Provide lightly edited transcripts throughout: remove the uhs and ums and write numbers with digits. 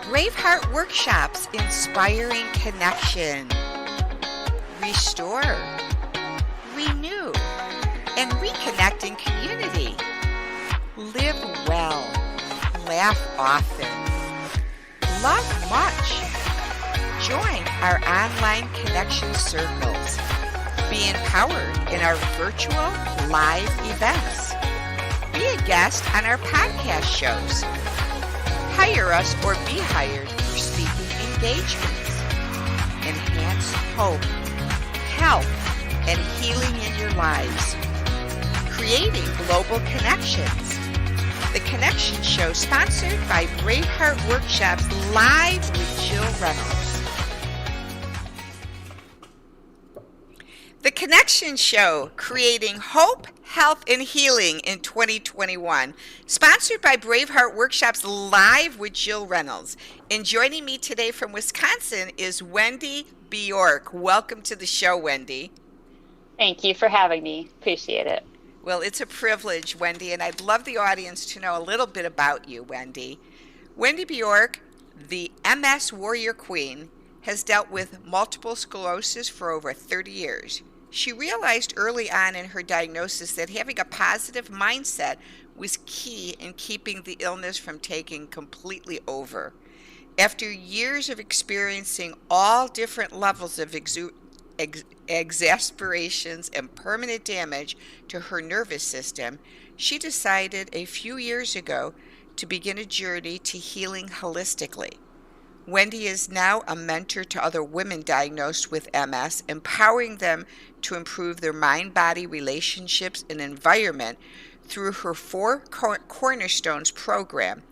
Braveheart Workshops, inspiring connection. Restore, renew, and reconnect in community. Live well, laugh often, love much. Join our online connection circles. Be empowered in our virtual live events. Be a guest on our podcast shows. Hire us or be hired for speaking engagements. Enhance hope, health, and healing in your lives. Creating global connections. The Connection Show, sponsored by Braveheart Workshops, live with Jill Reynolds. The Connection Show, creating hope, health, and healing in 2021, sponsored by Braveheart Workshops, live with Jill Reynolds. And joining me today from Wisconsin is Wendy Bjork. Welcome to the show, Wendy. Thank you for having me. Appreciate it. Well, it's a privilege, Wendy, and I'd love the audience to know a little bit about you, Wendy. Wendy Bjork, the MS Warrior Queen, has dealt with multiple sclerosis for over 30 years. She realized early on in her diagnosis that having a positive mindset was key in keeping the illness from taking completely over. After years of experiencing all different levels of exacerbations and permanent damage to her nervous system, she decided a few years ago to begin a journey to healing holistically. Wendy is now a mentor to other women diagnosed with MS, empowering them to improve their mind-body relationships and environment through her Four Cornerstones Program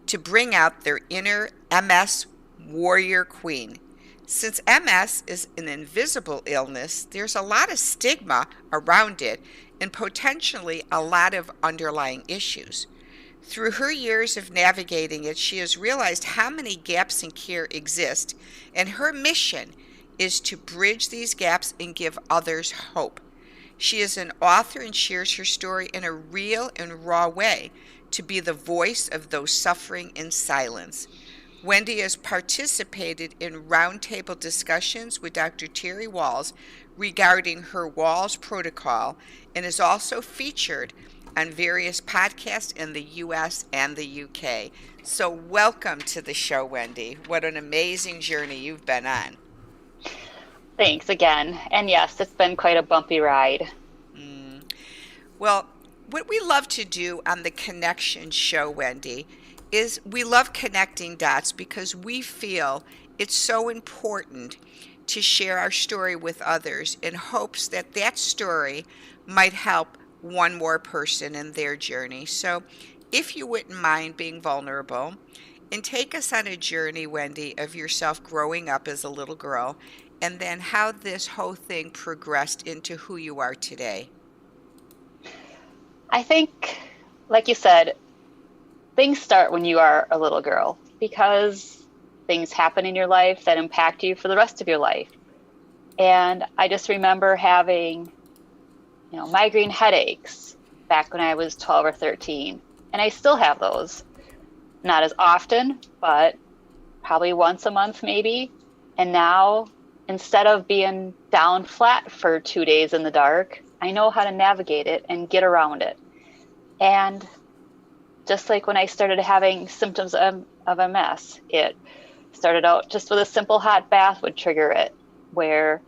to bring out their inner MS Warrior Queen. Since MS is an invisible illness, there's a lot of stigma around it and potentially a lot of underlying issues. Through her years of navigating it, she has realized how many gaps in care exist, and her mission is to bridge these gaps and give others hope. She is an author and shares her story in a real and raw way to be the voice of those suffering in silence. Wendy has participated in roundtable discussions with Dr. Terry Wahls regarding her Wahls Protocol and is also featured on various podcasts in the U.S. and the U.K. So welcome to the show, Wendy. What an amazing journey you've been on. Thanks again. And yes, it's been quite a bumpy ride. Well, what we love to do on the Connection Show, Wendy, is we love connecting dots because we feel it's so important to share our story with others in hopes that that story might help one more person in their journey. So if you wouldn't mind being vulnerable and take us on a journey, Wendy, of yourself growing up as a little girl and then how this whole thing progressed into who you are today. I think, like you said, things start when you are a little girl because things happen in your life that impact you for the rest of your life. And I just remember having migraine headaches back when I was 12 or 13. And I still have those. Not as often, but probably once a month maybe. And now, instead of being down flat for 2 days in the dark, I know how to navigate it and get around it. And just like when I started having symptoms of MS, it started out just with a simple hot bath would trigger it, where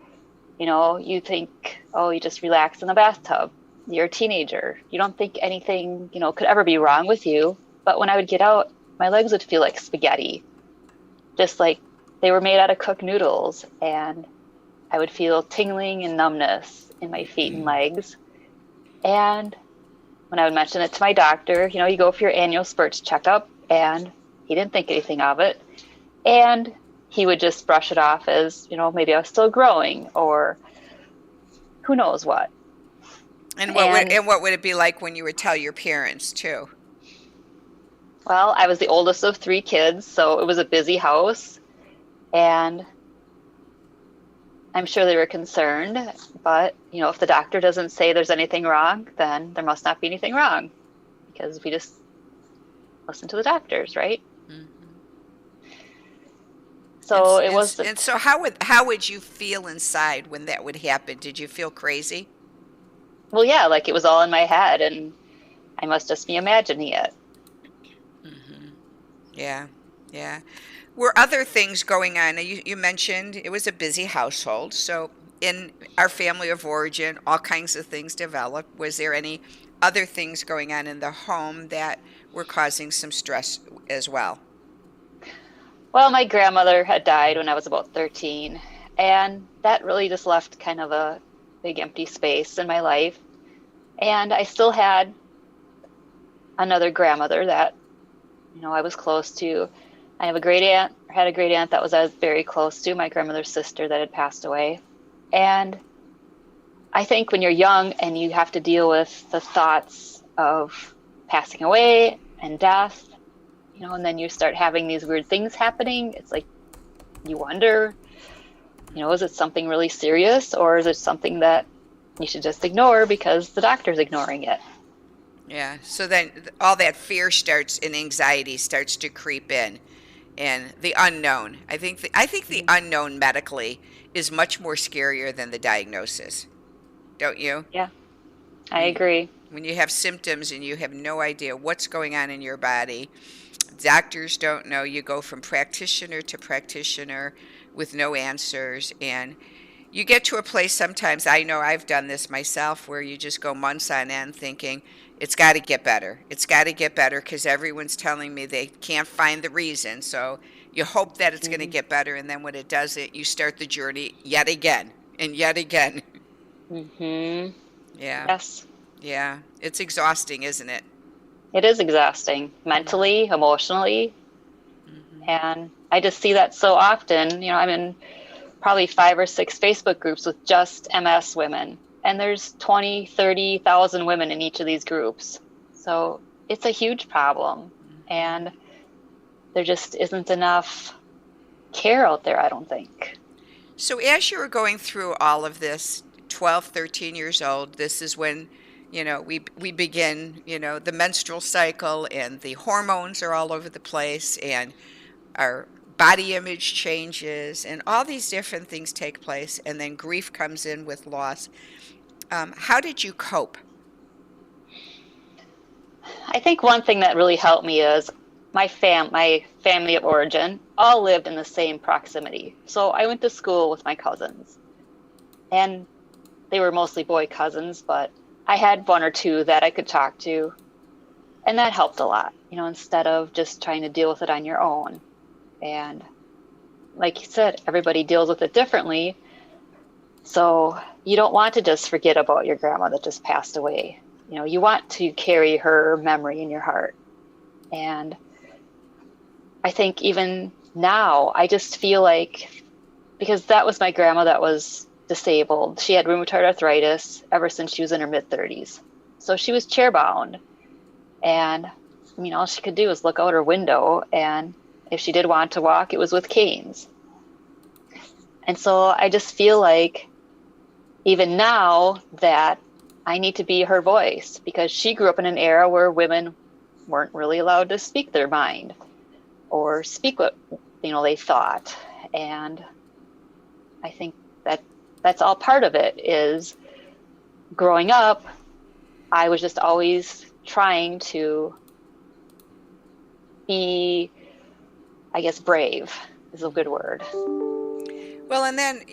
you think, oh, you just relax in the bathtub. You're a teenager. You don't think anything, could ever be wrong with you. But when I would get out, my legs would feel like spaghetti, just like they were made out of cooked noodles. And I would feel tingling and numbness in my feet and legs. And when I would mention it to my doctor, you go for your annual spurts checkup, and he didn't think anything of it. And he would just brush it off as, maybe I was still growing or who knows what. And what would it be like when you would tell your parents too? Well, I was the oldest of 3 kids, so it was a busy house. And I'm sure they were concerned, but, if the doctor doesn't say there's anything wrong, then there must not be anything wrong because we just listen to the doctors, right? So it was, And so how would you feel inside when that would happen? Did you feel crazy? well, yeah, like it was all in my head and I must just be imagining it. Hmm. Yeah, yeah. Were other things going on? You mentioned it was a busy household. So in our family of origin, all kinds of things developed. Was there any other things going on in the home that were causing some stress as well? Well, my grandmother had died when I was about 13, and that really just left kind of a big empty space in my life. And I still had another grandmother that, I was close to. I have a great aunt, had a great aunt that I was very close to, my grandmother's sister that had passed away. And I think when you're young and you have to deal with the thoughts of passing away and death, and then you start having these weird things happening, it's like you wonder, is it something really serious or is it something that you should just ignore because the doctor's ignoring it? Yeah. So then all that fear starts and anxiety starts to creep in, and the unknown. I think the Mhm. unknown medically is much more scarier than the diagnosis. Don't you? Yeah, I When you agree. when you have symptoms and you have no idea what's going on in your body, doctors don't know. You go from practitioner to practitioner with no answers, and you get to a place sometimes, I know I've done this myself, where you just go months on end thinking, it's got to get better. It's got to get better because everyone's telling me they can't find the reason. So you hope that it's going to Hmm. get better. And then when it doesn't, you start the journey yet again and yet again. Hmm. Yeah. Yes, Yeah. It's exhausting, isn't it? it is exhausting Hmm. mentally, emotionally. Hmm. And I just see that so often. I'm in probably 5 or 6 Facebook groups with just MS women, and there's 20, 30,000 women in each of these groups. So it's a huge problem. And there just isn't enough care out there, I don't think. So as you were going through all of this, 12, 13 years old, this is when, we begin, the menstrual cycle and the hormones are all over the place and our body image changes and all these different things take place and then grief comes in with loss. How did you cope? I think one thing that really helped me is my family of origin all lived in the same proximity. So I went to school with my cousins, and they were mostly boy cousins, but I had one or two that I could talk to, and that helped a lot, instead of just trying to deal with it on your own. And like you said, everybody deals with it differently. So you don't want to just forget about your grandma that just passed away. You want to carry her memory in your heart. And I think even now, I just feel like, because that was my grandma that was disabled. She had rheumatoid arthritis ever since she was in her mid 30s. So she was chair bound. And, all she could do was look out her window. And if she did want to walk, it was with canes. And so I just feel like even now that I need to be her voice, because she grew up in an era where women weren't really allowed to speak their mind or speak what they thought. And I think that that's all part of it. Is growing up, I was just always trying to be, I guess, brave is a good word. Well, and then,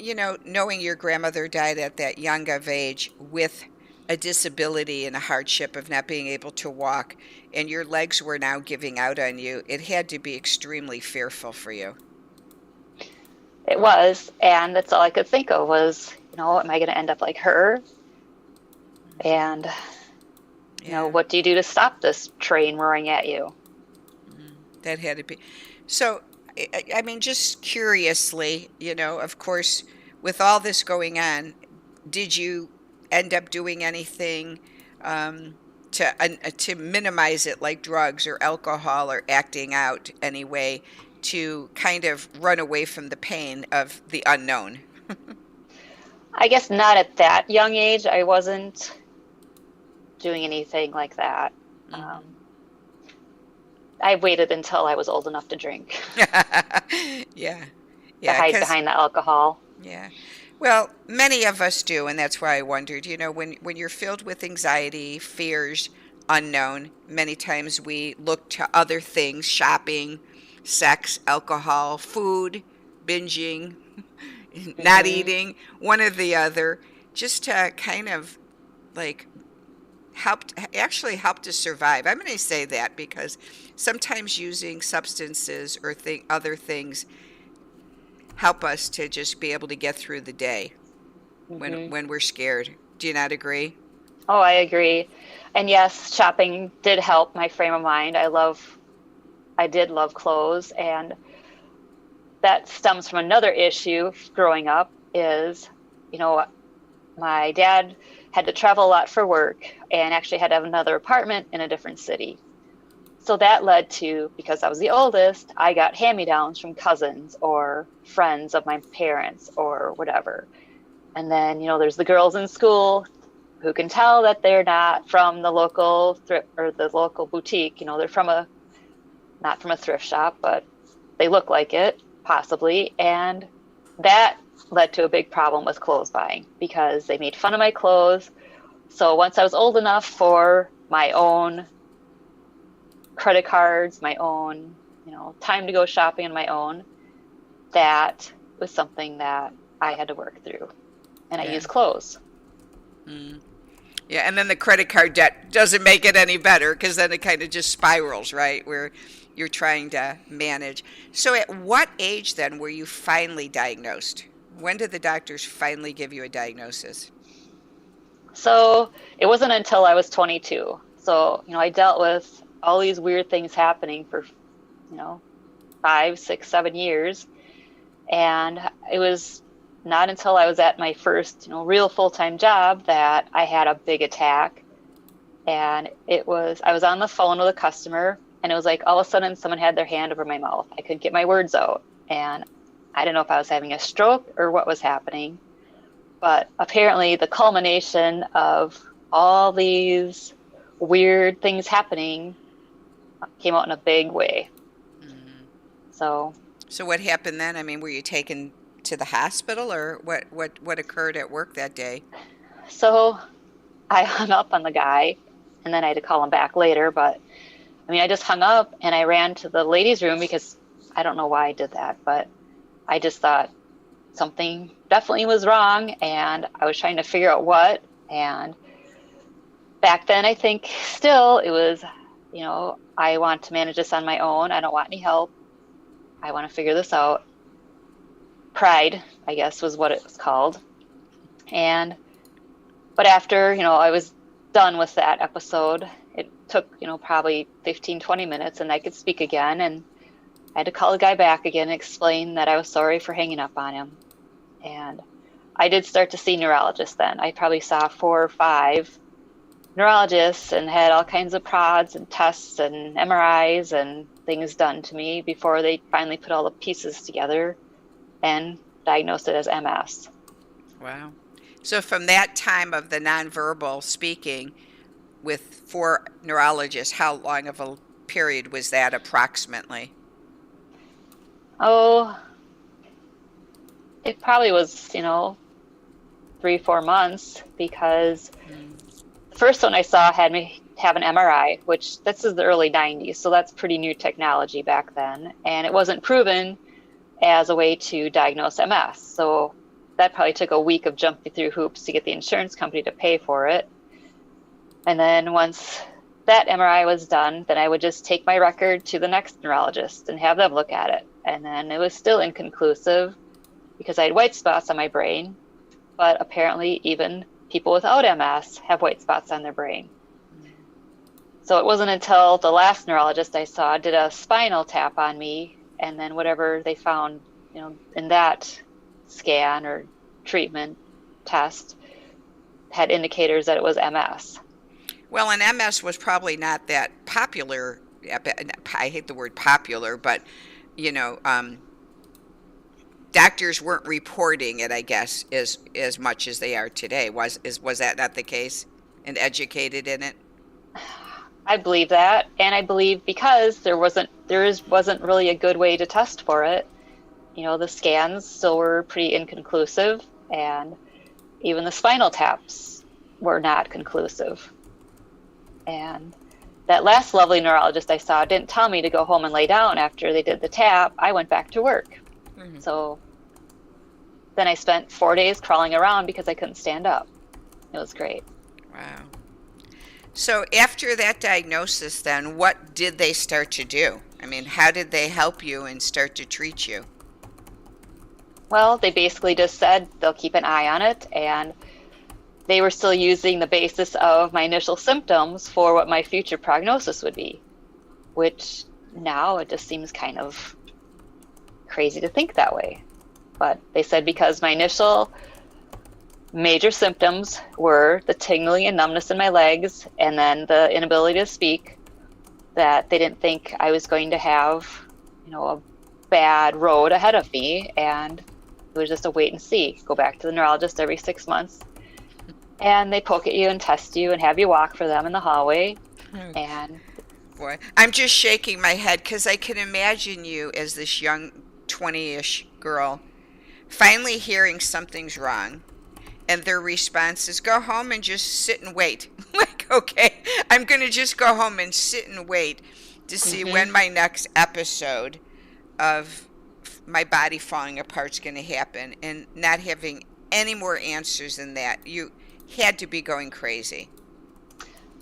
knowing your grandmother died at that young of age with a disability and a hardship of not being able to walk, and your legs were now giving out on you, it had to be extremely fearful for you. It was, and that's all I could think of was, am I going to end up like her? And Yeah. what do you do to stop this train roaring at you? That had to be. So, I mean, just curiously, of course, with all this going on, did you end up doing anything um, to minimize it, like drugs or alcohol or acting out anyway, to kind of run away from the pain of the unknown? I guess not at that young age. I wasn't doing anything like that. Um, Hmm. I waited until I was old enough to drink. Yeah. to Yeah, hide because behind the alcohol. yeah. Well, many of us do, and that's why I wondered, when you're filled with anxiety, fears, unknown, many times we look to other things, shopping, sex, alcohol, food, binging, not Hmm. eating, one or the other, just to kind of like actually help to survive. I'm going to say that because sometimes using substances or other things help us to just be able to get through the day when Hmm. when we're scared. Do you not agree? Oh, I agree. And yes, shopping did help my frame of mind. I did love clothes, and that stems from another issue growing up is, you know, my dad had to travel a lot for work and actually had to have another apartment in a different city. So that led to, because I was the oldest, I got hand-me-downs from cousins or friends of my parents or whatever. And then, there's the girls in school who can tell that they're not from the local thrift or the local boutique. They're not from a thrift shop, but they look like it, possibly. And that led to a big problem with clothes buying because they made fun of my clothes. So once I was old enough for my own credit cards, my own, time to go shopping on my own, that was something that I had to work through. And I Yeah. use clothes. Mm. Yeah, and then the credit card debt doesn't make it any better because then it kind of just spirals, right? Where you're trying to manage. So at what age then were you finally diagnosed? When did the doctors finally give you a diagnosis? So it wasn't until I was 22. So, I dealt with all these weird things happening for, 5, 6, 7 years. And it was not until I was at my first, real full-time job that I had a big attack. And I was on the phone with a customer, and it was like all of a sudden someone had their hand over my mouth. I couldn't get my words out. And I didn't know if I was having a stroke or what was happening. But apparently the culmination of all these weird things happening came out in a big way. Mm. So, So what happened then? I mean, were you taken to the hospital or what occurred at work that day? so I hung up on the guy, and then I had to call him back later. But I mean, I just hung up and I ran to the ladies' room because I don't know why I did that, but I just thought something definitely was wrong, and I was trying to figure out what. And back then, I think still it was, I want to manage this on my own. I don't want any help. I want to figure this out. Pride, I guess, was what it was called. And, but after, I was done with that episode, it took, probably 15, 20 minutes, and I could speak again. And I had to call the guy back again and explain that I was sorry for hanging up on him. And I did start to see neurologists then. I probably saw 4 or 5 neurologists and had all kinds of prods and tests and MRIs and things done to me before they finally put all the pieces together and diagnosed it as MS. Wow. So from that time of the nonverbal speaking with 4 neurologists, how long of a period was that approximately? Oh, it probably was, 3, 4 months because Mm. the first one I saw had me have an MRI, which this is the early 90s, so that's pretty new technology back then. And it wasn't proven as a way to diagnose MS. So that probably took a week of jumping through hoops to get the insurance company to pay for it. And then once that MRI was done, then I would just take my record to the next neurologist and have them look at it. And then it was still inconclusive because I had white spots on my brain, but apparently even people without MS have white spots on their brain. So it wasn't until the last neurologist I saw did a spinal tap on me, and then whatever they found, in that scan or treatment test had indicators that it was MS. Well, and MS was probably not that popular. I hate the word popular, but you know, um, doctors weren't reporting it, I guess, as much as they are today. Was that not the case? And educated in it? I believe that, and I believe because wasn't really a good way to test for it, the scans still were pretty inconclusive, and even the spinal taps were not conclusive. And that last lovely neurologist I saw didn't tell me to go home and lay down after they did the tap. I went back to work. Mm-hmm. So then I spent 4 days crawling around because I couldn't stand up. It was great. Wow. So after that diagnosis, then what did they start to do? I mean, how did they help you and start to treat you? Well, they basically just said they'll keep an eye on it, and they were still using the basis of my initial symptoms for what my future prognosis would be, which now it just seems kind of crazy to think that way. But they said because my initial major symptoms were the tingling and numbness in my legs and then the inability to speak, that they didn't think I was going to have, a bad road ahead of me, and it was just a wait and see. Go back to the neurologist every 6 months, and they poke at you and test you and have you walk for them in the hallway. And boy, I'm just shaking my head because I can imagine you as this young 20-ish girl finally hearing something's wrong, and their response is go home and just sit and wait. Like, okay, I'm going to just go home and sit and wait to see when my next episode of my body falling apart is going to happen, and not having any more answers than that. You had to be going crazy.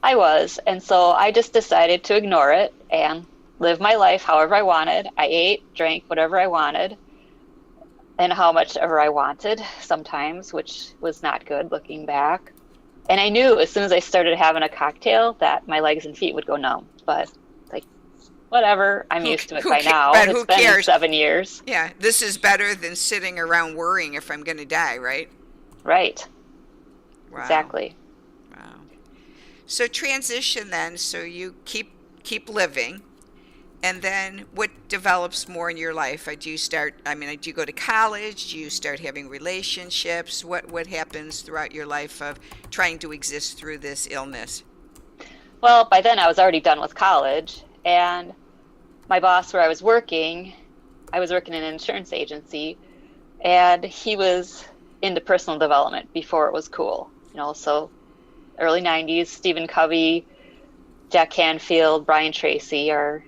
I was, and so I just decided to ignore it and live my life however I wanted. I ate, drank whatever I wanted, and how much ever I wanted sometimes, which was not good looking back. And I knew as soon as I started having a cocktail that my legs and feet would go numb. But whatever, I'm used to it by now. But it's been 7 years. Yeah, this is better than sitting around worrying if I'm going to die, right? Right. Wow. Exactly. Wow. So transition then, so you keep living, and then what develops more in your life? Do you go to college? Do you start having relationships? What happens throughout your life of trying to exist through this illness? Well, by then I was already done with college, and my boss where I was working in an insurance agency, and he was into personal development before it was cool. So early 90s, Stephen Covey, Jack Canfield, Brian Tracy are,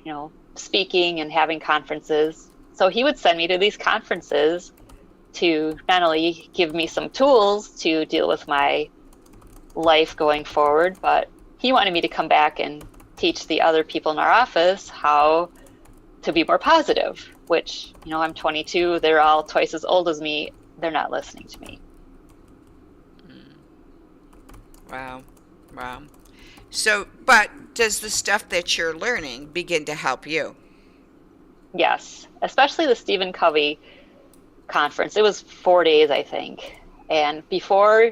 speaking and having conferences. So he would send me to these conferences to not only give me some tools to deal with my life going forward, but he wanted me to come back and teach the other people in our office how to be more positive, which, I'm 22, they're all twice as old as me. They're not listening to me. Wow. So, but does the stuff that you're learning begin to help you? Yes, especially the Stephen Covey conference. It was 4 days, I think. And before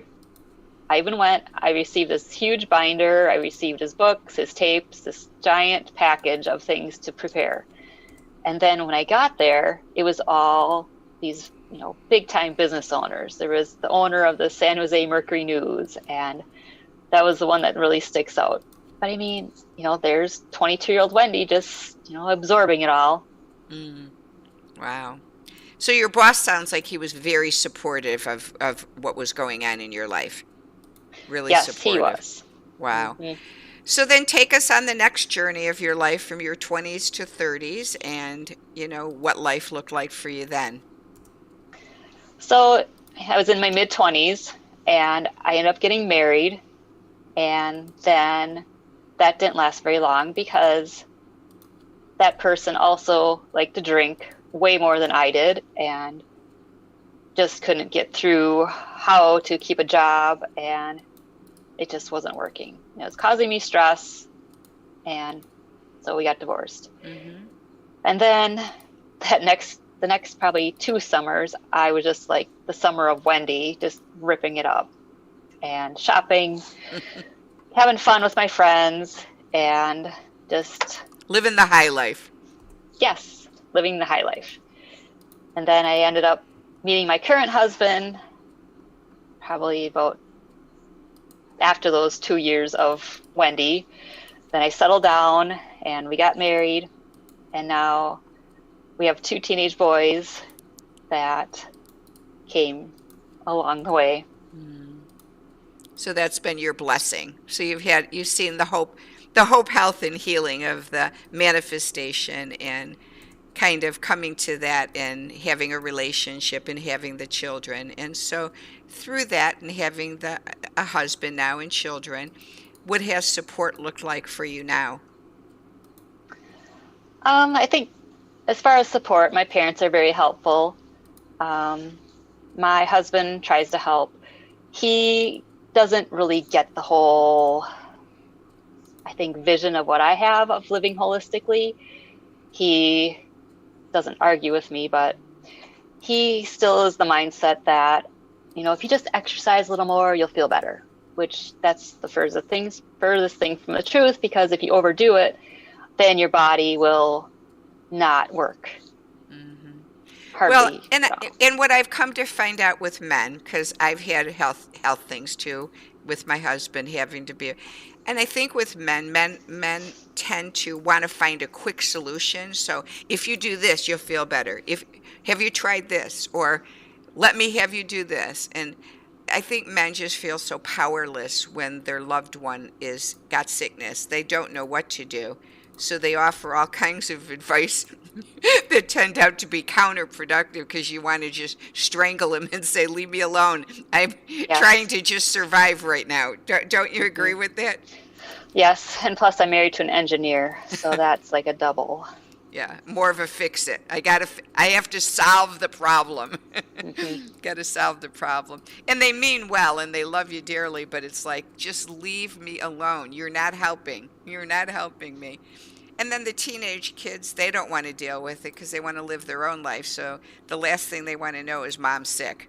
I even went, I received this huge binder. I received his books, his tapes, this giant package of things to prepare. And then when I got there, it was all these, big time business owners. There was the owner of the San Jose Mercury News, and that was the one that really sticks out. But I mean, there's 22-year-old Wendy just, absorbing it all. Wow. So your boss sounds like he was very supportive of what was going on in your life. Really yes, supportive. He was. Wow. So then take us on the next journey of your life from your 20s to 30s, and, what life looked like for you then. So I was in my mid-20s, and I ended up getting married. And then that didn't last very long because that person also liked to drink way more than I did and just couldn't get through how to keep a job, and it just wasn't working. It was causing me stress, and so we got divorced. And then the next probably 2 summers, I was just like the summer of Wendy, just ripping it up and shopping, having fun with my friends, and just living the high life. Yes, living the high life. And then I ended up meeting my current husband probably about after those 2 years of Wendy. Then I settled down and we got married, and now we have 2 teenage boys, that came along the way. So that's been your blessing. So you've seen the hope, health, and healing of the manifestation, and kind of coming to that and having a relationship and having the children. And so through that and having a husband now and children, what has support looked like for you now? I think as far as support, my parents are very helpful. Um, my husband tries to help. He doesn't really get the whole, I think, vision of what I have of living holistically. He doesn't argue with me, but he still is the mindset that, if you just exercise a little more, you'll feel better, which that's the furthest thing from the truth, because if you overdo it, then your body will not work. Well, Hardly. and what I've come to find out with men, because I've had health things too, with my husband having to be, and I think with men tend to want to find a quick solution. So if you do this, you'll feel better. If Have you tried this, or let me have you do this? And I think men just feel so powerless when their loved one is got sickness. They don't know what to do. So they offer all kinds of advice that turned out to be counterproductive, because you want to just strangle him and say, leave me alone. I'm trying to just survive right now. Don't you agree with that? Yes. And plus I'm married to an engineer, so that's like a double. Yeah, more of a fix it. I have to solve the problem. Got to solve the problem. And they mean well and they love you dearly, but it's like, just leave me alone. You're not helping. You're not helping me. And then the teenage kids, they don't want to deal with it because they want to live their own life. So the last thing they want to know is mom's sick.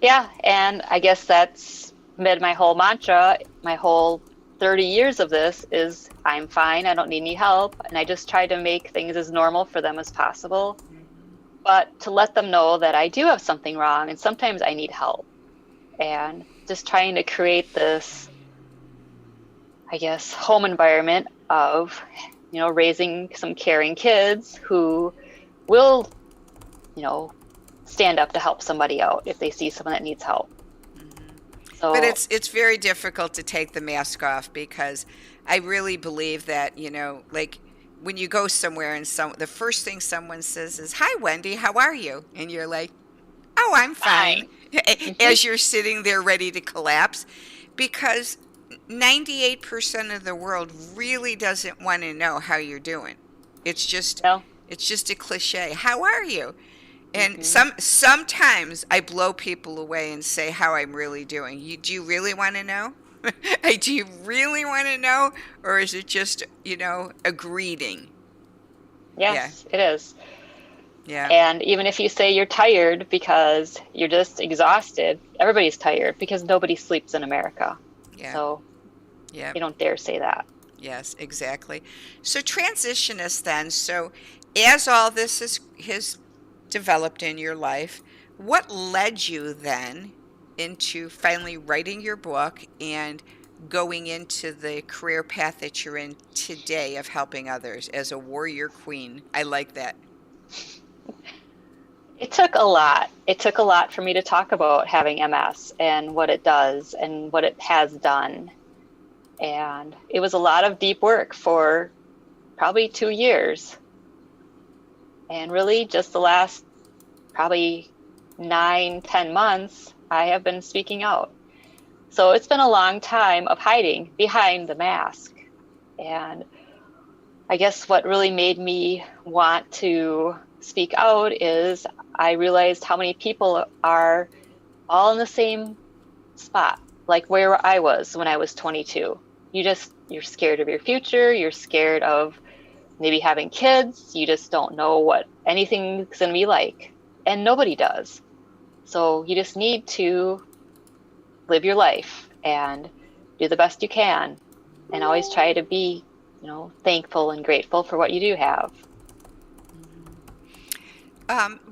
Yeah, and I guess that's been my whole mantra, my whole 30 years of this is, I'm fine, I don't need any help, and I just try to make things as normal for them as possible. But to let them know that I do have something wrong and sometimes I need help. And just trying to create this, I guess, home environment of, raising some caring kids who will, stand up to help somebody out if they see someone that needs help. So, but it's very difficult to take the mask off, because I really believe that, like when you go somewhere and the first thing someone says is, "Hi, Wendy, how are you?" And you're like, "Oh, I'm fine." As you're sitting there ready to collapse, because 98% of the world really doesn't want to know how you're doing. It's just a cliche. How are you? And sometimes I blow people away and say how I'm really doing. Do you really want to know? Do you really want to know? Or is it just, a greeting? Yes, it is. Yeah. And even if you say you're tired because you're just exhausted, everybody's tired because nobody sleeps in America. Yeah. So yeah. you don't dare say that. Yes, exactly. So transition us then. So as all this has developed in your life, what led you then into finally writing your book and going into the career path that you're in today of helping others as a warrior queen? I like that. It took a lot. It took a lot for me to talk about having MS and what it does and what it has done. And it was a lot of deep work for probably 2 years. And really just the last probably 9-10 months, I have been speaking out. So it's been a long time of hiding behind the mask. And I guess what really made me want to speak out is I realized how many people are all in the same spot, like where I was when I was 22. You're scared of your future. You're scared of maybe having kids. You just don't know what anything's going to be like. And nobody does. So you just need to live your life and do the best you can. And always try to be, thankful and grateful for what you do have.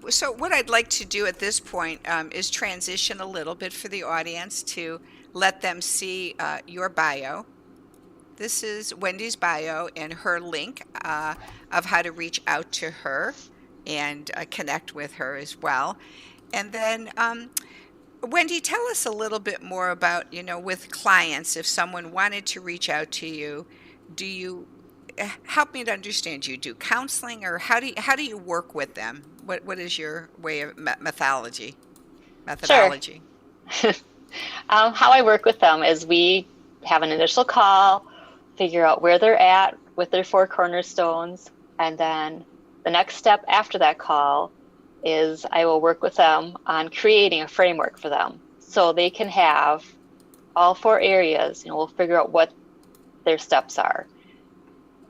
So what I'd like to do at this point is transition a little bit for the audience to let them see your bio. This is Wendy's bio and her link of how to reach out to her and connect with her as well. And then, Wendy, tell us a little bit more about, with clients, if someone wanted to reach out to you, do you help me to understand? Do you do counseling, or how do you work with them? What is your way of methodology? Sure. Methodology. How I work with them is we have an initial call, figure out where they're at with their four cornerstones, and then the next step after that call is I will work with them on creating a framework for them so they can have all four areas. We'll figure out what their steps are.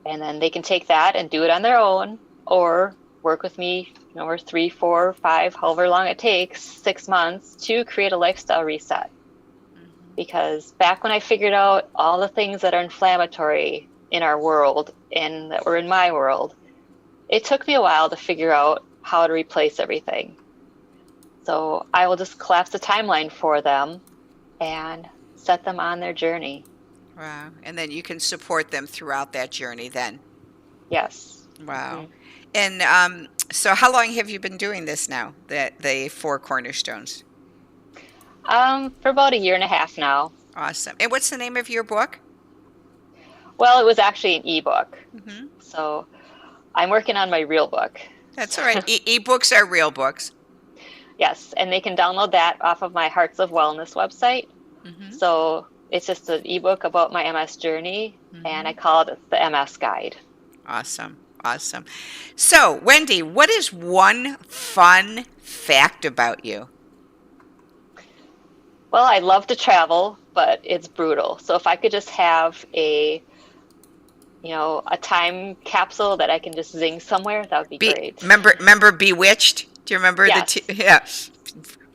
And then they can take that and do it on their own, or work with me, or 3, 4, 5, however long it takes, 6 months to create a lifestyle reset. Because back when I figured out all the things that are inflammatory in our world and that were in my world, it took me a while to figure out how to replace everything. So I will just collapse the timeline for them and set them on their journey. Wow. And then you can support them throughout that journey then. Yes. Wow. And so how long have you been doing this now, the Four Cornerstones? For about 1.5 years now. Awesome. And what's the name of your book? Well, it was actually an ebook. Mm-hmm. So I'm working on my real book. That's all right. E-books are real books. Yes, and they can download that off of my Hearts of Wellness website. Mm-hmm. So it's just an ebook about my MS journey, Mm-hmm. and I call it the MS Guide. Awesome. Awesome. So, Wendy, what is one fun fact about you? Well, I love to travel, but it's brutal. So if I could just have a time capsule that I can just zing somewhere, that would be great. Remember Bewitched? Do you remember Yes. Yeah.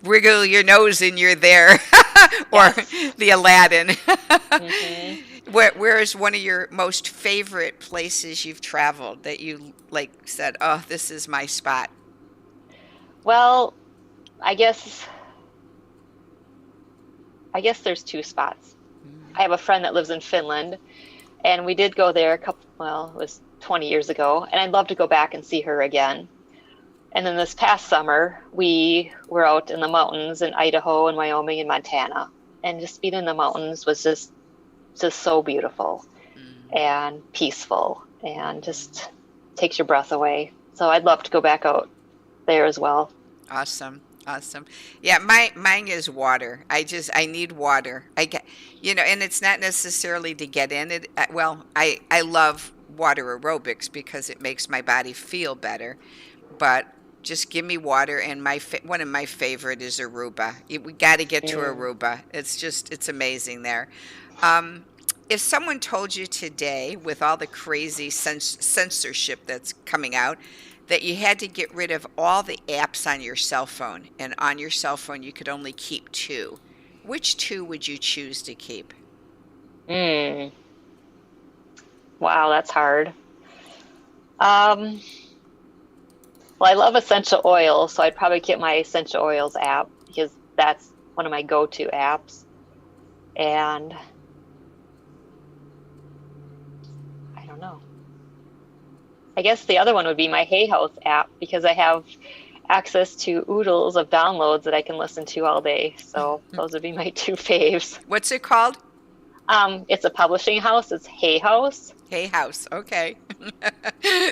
Wriggle your nose and you're there. Or Yes. the Aladdin. Mm-hmm. Where is one of your most favorite places you've traveled that you said, oh, this is my spot? Well, I guess there's 2 spots. I have a friend that lives in Finland, and we did go there it was 20 years ago, and I'd love to go back and see her again. And then this past summer, we were out in the mountains in Idaho and Wyoming and Montana, and just being in the mountains was just so beautiful and peaceful, and just takes your breath away. So I'd love to go back out there as well. Awesome. Awesome. Yeah, mine is water. I need water. And it's not necessarily to get in it. Well, I love water aerobics because it makes my body feel better. But just give me water, and one of my favorite is Aruba. We got to get to Aruba. It's amazing there. If someone told you today, with all the crazy censorship that's coming out, that you had to get rid of all the apps on your cell phone, and on your cell phone you could only keep 2, which 2 would you choose to keep? Wow, that's hard. Well, I love essential oils, so I'd probably get my essential oils app because that's one of my go-to apps. And I don't know. I guess the other one would be my Hay House app because I have access to oodles of downloads that I can listen to all day. So those would be my 2 faves. What's it called? It's a publishing house. It's Hay House. Hay House. Okay.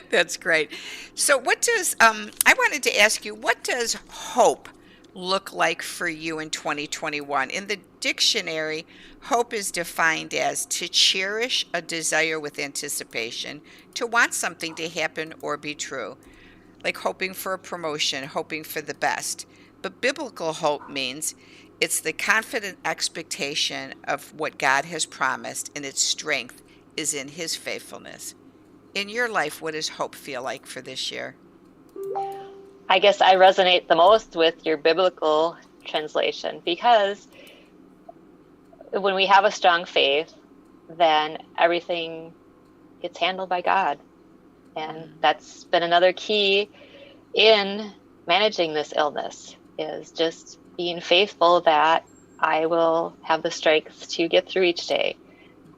That's great. So I wanted to ask you, what does hope look like for you in 2021? In the dictionary, hope is defined as to cherish a desire with anticipation, to want something to happen or be true, like hoping for a promotion, hoping for the best. But biblical hope means it's the confident expectation of what God has promised, and its strength is in His faithfulness. In your life, what does hope feel like for this year? I guess I resonate the most with your biblical translation because when we have a strong faith, then everything gets handled by God. And that's been another key in managing this illness, is just being faithful that I will have the strength to get through each day.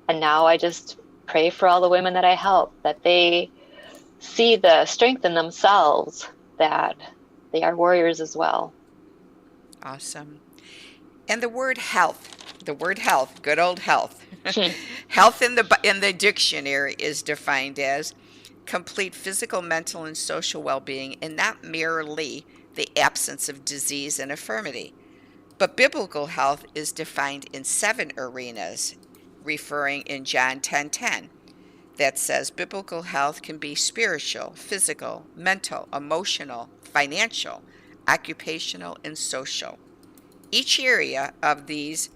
And now I just pray for all the women that I help, that they see the strength in themselves that they are warriors as well. Awesome. And the word health, good old health. Health in the dictionary is defined as complete physical, mental, and social well-being, and not merely the absence of disease and infirmity. But biblical health is defined in 7 arenas, referring in John 10:10. That says biblical health can be spiritual, physical, mental, emotional, financial, occupational, and social. Each area of these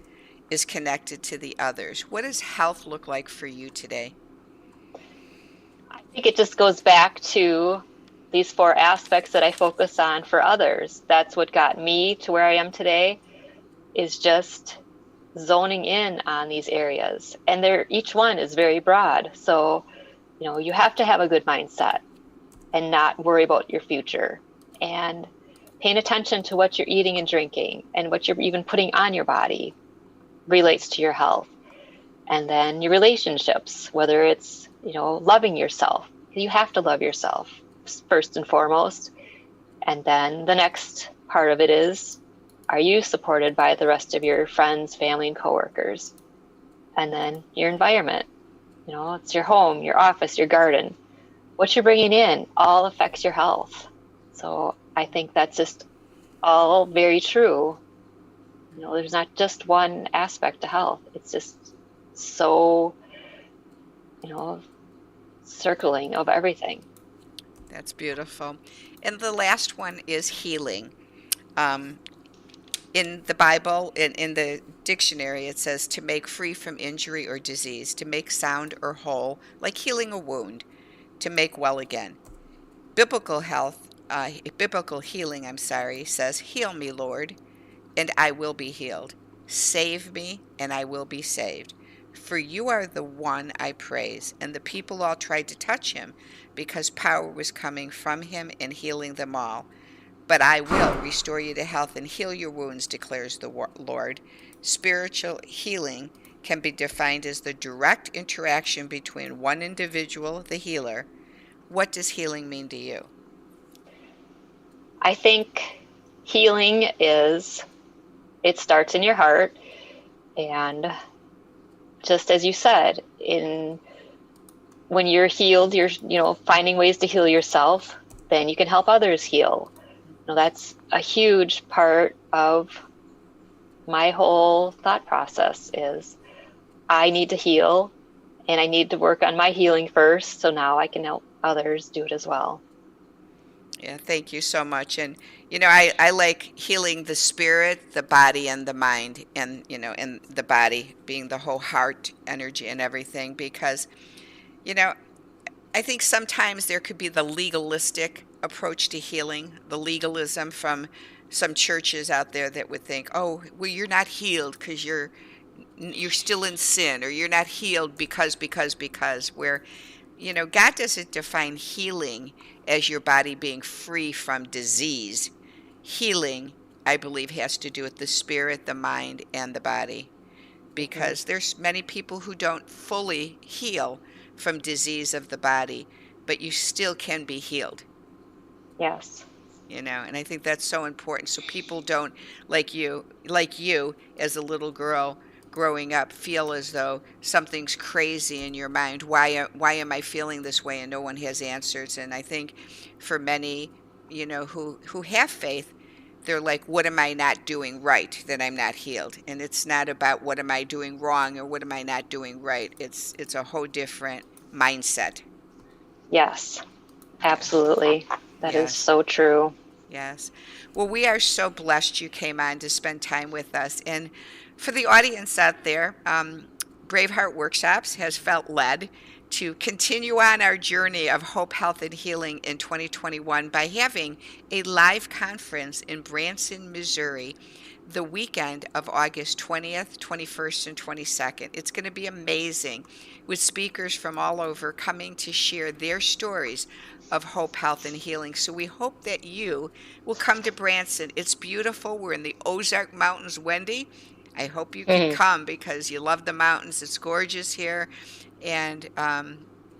is connected to the others. What does health look like for you today? I think it just goes back to these 4 aspects that I focus on for others. That's what got me to where I am today, is just zoning in on these areas. And each one is very broad. So, you have to have a good mindset and not worry about your future. And paying attention to what you're eating and drinking and what you're even putting on your body relates to your health. And then your relationships, whether it's, loving yourself. You have to love yourself first and foremost. And then the next part of it is, are you supported by the rest of your friends, family, and coworkers? And then your environment. It's your home, your office, your garden. What you're bringing in all affects your health. So I think that's just all very true. There's not just one aspect to health. It's just so, circling of everything. That's beautiful. And the last one is healing. Um, in the Bible, in the dictionary, it says to make free from injury or disease, to make sound or whole, like healing a wound, to make well again. Biblical biblical healing, says, heal me, Lord, and I will be healed. Save me, and I will be saved. For you are the one I praise. And the people all tried to touch him, because power was coming from him and healing them all. But I will restore you to health and heal your wounds, declares the Lord. Spiritual healing can be defined as the direct interaction between one individual, the healer. What does healing mean to you? I think healing it starts in your heart. And just as you said, when you're healed, you're, finding ways to heal yourself, then you can help others heal. That's a huge part of my whole thought process is I need to heal and I need to work on my healing first. So now I can help others do it as well. Yeah, thank you so much. And, I like healing the spirit, the body, and the mind, and, and the body being the whole heart energy and everything, because, you know, I think sometimes there could be the legalistic approach to healing, the legalism from some churches out there that would think, oh, well, you're not healed because you're still in sin, or you're not healed because, where, God doesn't define healing as your body being free from disease. Healing, I believe, has to do with the spirit, the mind, and the body, Mm-hmm. because there's many people who don't fully heal from disease of the body, but you still can be healed, Yes. and I think that's so important, so people don't, like you as a little girl growing up, feel as though something's crazy in your mind. Why am I feeling this way, and no one has answers? And I think for many, who have faith, they're like, what am I not doing right that I'm not healed? And it's not about what am I doing wrong or what am I not doing right. It's a whole different mindset. Yes. Yeah. Absolutely. That is Yes. so true. Yes. Well, we are so blessed you came on to spend time with us. And for the audience out there, Braveheart Workshops has felt led to continue on our journey of hope, health, and healing in 2021 by having a live conference in Branson, Missouri, the weekend of August 20th, 21st, and 22nd. It's going to be amazing, with speakers from all over coming to share their stories of hope, health, and healing. So we hope that you will come to Branson. It's beautiful. We're in the Ozark Mountains, Wendy. I hope you can Mhm. come because you love the mountains. It's gorgeous here. And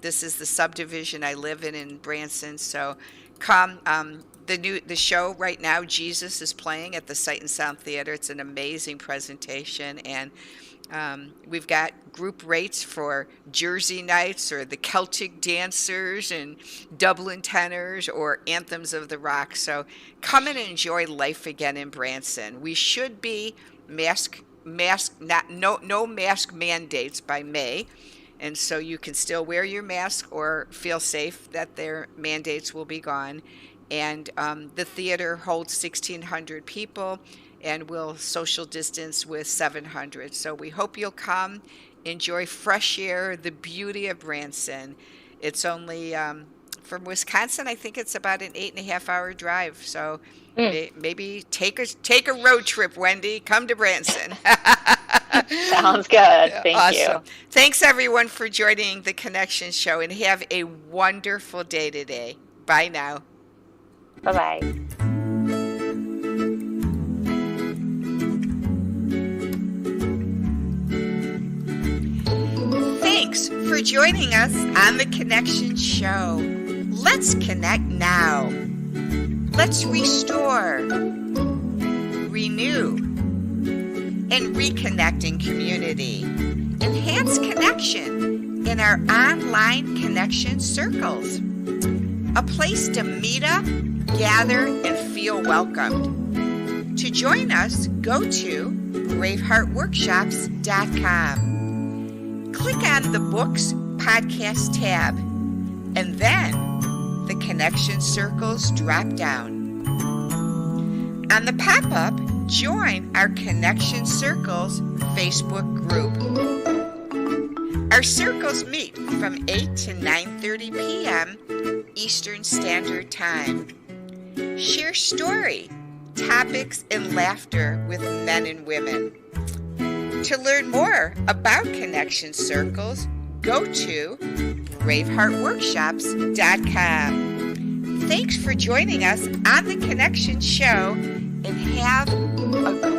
this is the subdivision I live in Branson. So come. The show right now, Jesus, is playing at the Sight and Sound Theater. It's an amazing presentation, and we've got group rates for Jersey Nights or the Celtic Dancers and Dublin Tenors or Anthems of the Rock. So come and enjoy life again in Branson. We should be no mask mandates by May. And so you can still wear your mask or feel safe that their mandates will be gone. And the theater holds 1,600 people, and we'll social distance with 700. So we hope you'll come, enjoy fresh air, the beauty of Branson. It's only from Wisconsin, I think it's about an 8.5-hour drive. So maybe take a road trip, Wendy. Come to Branson. Sounds good. Thank you. Thanks, everyone, for joining the Connection Show, and have a wonderful day today. Bye now. Bye-bye. Thanks for joining us on the Connection Show. Let's connect now. Let's restore, renew, and reconnect in community. Enhance connection in our online connection circles. A place to meet up, gather, and feel welcomed. To join us, go to braveheartworkshops.com. Click on the Books Podcast tab, and then the Connection Circles drop down. On the pop-up, join our Connection Circles Facebook group. Our circles meet from 8 to 9:30 p.m. Eastern Standard Time. Share story, topics, and laughter with men and women. To learn more about Connection Circles, go to braveheartworkshops.com. Thanks for joining us on the Connection Show, and have a